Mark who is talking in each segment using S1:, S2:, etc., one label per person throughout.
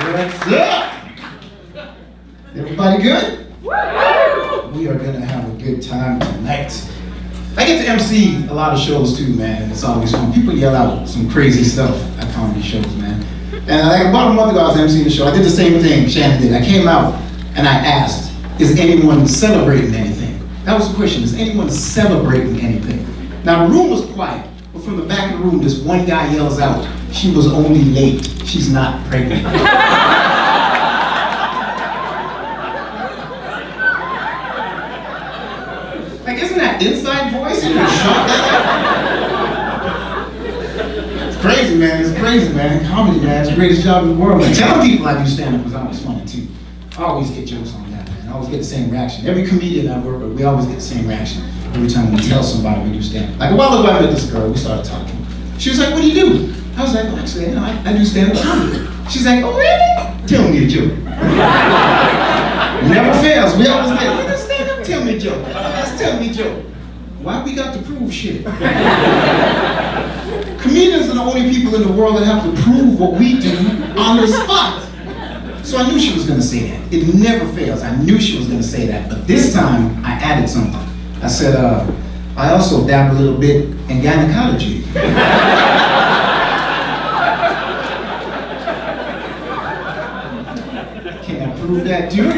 S1: What's up? Everybody good? We are gonna have a good time tonight. I get to MC a lot of shows too, man. It's always fun. People yell out some crazy stuff at comedy shows, man. And like about a month ago, I was MCing the show. I did the same thing Shannon did. I came out and I asked, is anyone celebrating anything? That was the question, is anyone celebrating anything? Now the room was quiet, but from the back of the room, this one guy yells out, she was only late, she's not pregnant. Like, isn't that inside voice? You can shock that? It's crazy, man. It's crazy, man. Comedy, man. It's the greatest job in the world. Man. Telling people I do stand-up was always funny, too. I always get jokes on that, man. I always get the same reaction. Every comedian I work with, we always get the same reaction every time we tell somebody we do stand-up. Like, a while ago, I met this girl. We started talking. She was like, what do you do? I was like, well, actually, you know, I do stand-up comedy. She's like, oh, really? Tell me a joke. Never fails. We always get, what is stand-up? Tell me a joke. Tell me a joke. Why we got to prove shit? Comedians are the only people in the world that have to prove what we do on the spot. So I knew she was gonna say that. It never fails. I knew she was gonna say that. But this time, I added something. I said, I also dabble a little bit in gynecology. Can I prove that too?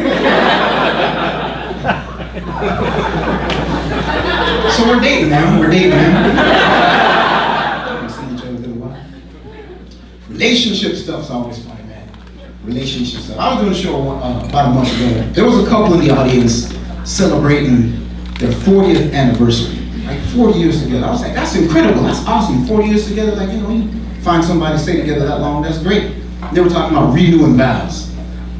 S1: So we're dating now. We're dating now. We've seen each other a little while. Relationship stuff's always funny, man. Relationship stuff. I was doing a show about a month ago. There was a couple in the audience celebrating their 40th anniversary. Like 40 years together. I was like, that's incredible. That's awesome. 40 years together. Like, you know, you find somebody to stay together that long. That's great. They were talking about renewing vows.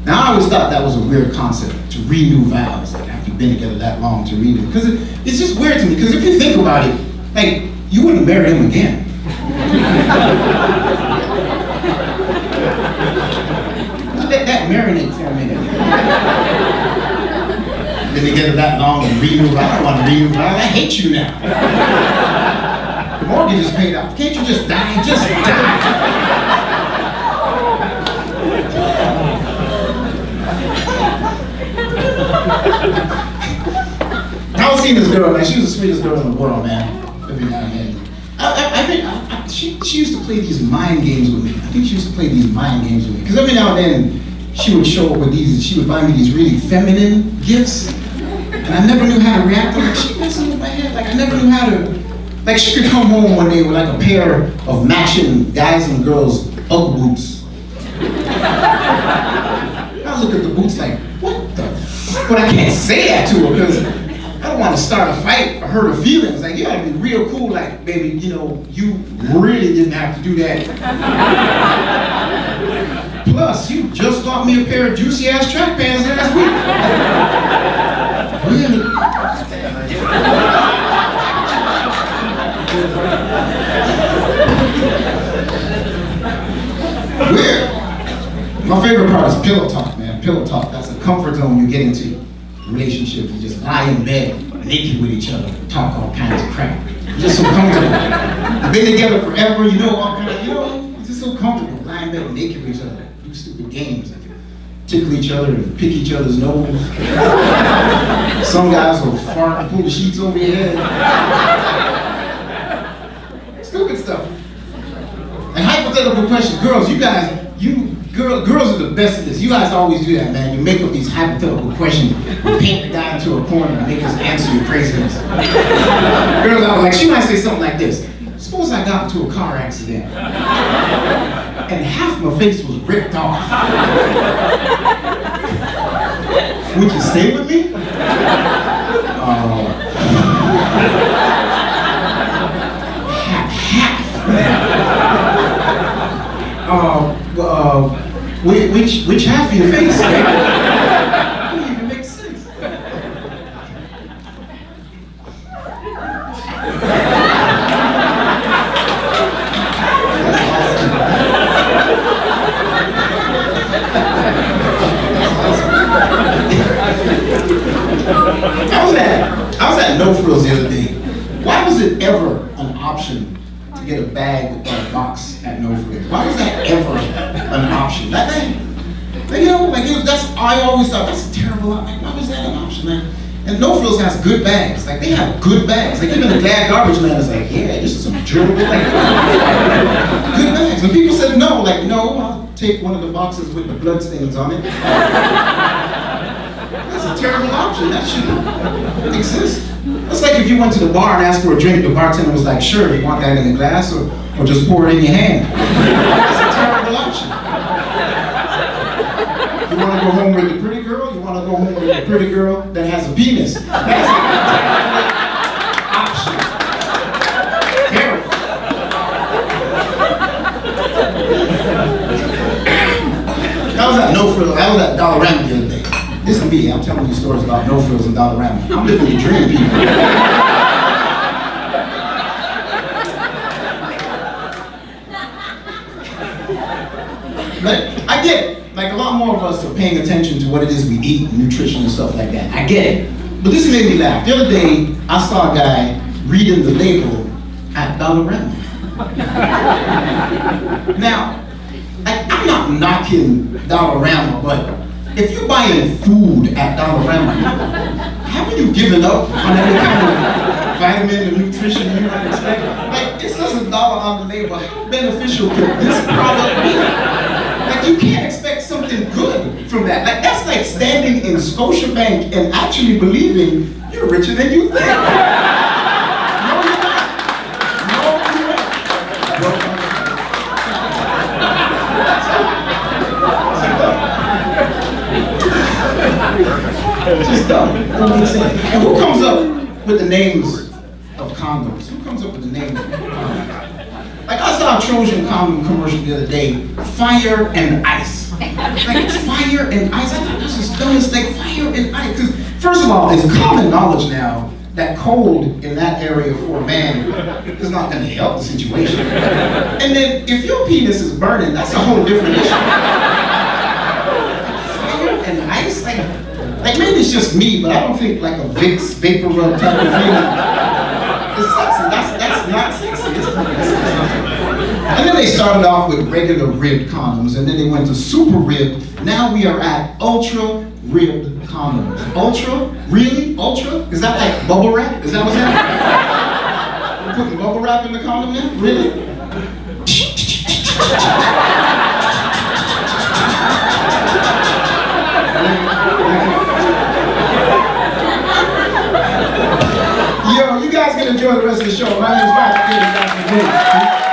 S1: Now, I always thought that was a weird concept, to renew vows, like after you've been together that long to renew. Because it's just weird to me, because if you think about it, like, you wouldn't marry him again. Let that marinate for a minute. Been together that long and renew vows. I don't want to renew vows. I hate you now. The mortgage is paid off. Can't you just die? Just die. I was seeing this girl, man. She was the sweetest girl in the world, man. Every now and then. I think she used to play these mind games with me. I think she used to play these mind games with me. Because every now and then, she would show up with these, she would buy me these really feminine gifts. And I never knew how to react to them. Like, she messing with my head. Like, I never knew how to, like, she could come home one day with like a pair of matching guys and girls Ugg boots. I look at the boots like, what the f? But I can't say that to her because I don't want to start a fight or hurt her feelings. Like, you gotta be real cool, like, baby, you know, you really didn't have to do that. Plus, you just bought me a pair of juicy ass track pants last week. Really? Weird. My favorite part is pillow talk, man. Pillow talk. That's a comfort zone you get into. Relationships, you just lie in bed, naked with each other, talk all kinds of crap. You're just so comfortable. You've been together forever, you know all kinds of, you know, you're just so comfortable, lying in bed naked with each other, do stupid games, like tickle each other and pick each other's nose. Some guys will fart and pull the sheets over your head. Stupid stuff. And hypothetical questions, girls, you guys, girls are the best at this. You guys always do that, man. You make up these hypothetical questions, you paint the guy into a corner and make us answer your craziness. Girls are like, she might say something like this. Suppose I got into a car accident and half my face was ripped off. Would you stay with me? Which half of your face? That doesn't even make sense. I was at No Frills the other day. Why was it ever an option to get a bag or a box at No Frills? Why was that ever an option? Like, you know, like I always thought that's a terrible option. Like, why was that an option? Like, and No Frills has good bags. Like, they have good bags. Like, even the Glad Garbage Man is like, yeah, this is some durable, like, good bags. And people said no, like, no, I'll take one of the boxes with the blood stains on it. That's a terrible option. That shouldn't exist. That's like if you went to the bar and asked for a drink, the bartender was like, sure, you want that in a glass or just pour it in your hand. That's a terrible option. You want to go home with the pretty girl? You want to go home with the pretty girl that has a penis? That's a terrible option. Terrible. That was at No Frills. That was at Dollarama the other day. This is me. I'm telling you stories about No Frills and Dollarama. I'm living the dream, people. But I get it. Like, a lot more of us are paying attention to what it is we eat, nutrition and stuff like that. I get it. But this made me laugh. The other day, I saw a guy reading the label at Dollarama. Now, I'm not knocking Dollarama, but if you're buying food at Dollarama, haven't you given up on any kind of vitamin and nutrition you might expect? Like, it says $1 on the label. How beneficial could this product be? Like, you can't expect something good from that. Like, that's like standing in Scotiabank and actually believing you're richer than you think. No, you're not. No, you're not. It's just dumb. It doesn't make sense. And who comes up with the names of condoms? Who comes up with the names of condoms? Like, I saw a Trojan condom commercial the other day, fire and ice. Like, fire and ice? I thought this was dumbest thing, fire and ice. Because, first of all, it's common knowledge now that cold in that area for a man is not going to help the situation. And then, if your penis is burning, that's a whole different issue. Like, fire and ice? Like maybe it's just me, but I don't think like a Vicks vapor rub type of feeling is sexy. That's not sexy. It's not sexy. And then they started off with regular ribbed condoms, and then they went to super ribbed. Now we are at ultra ribbed condoms. Ultra? Really? Ultra? Is that like bubble wrap? Is that what's happening? We're putting bubble wrap in the condom now? Really? Yo, you guys can enjoy the rest of the show. My name is Patrick.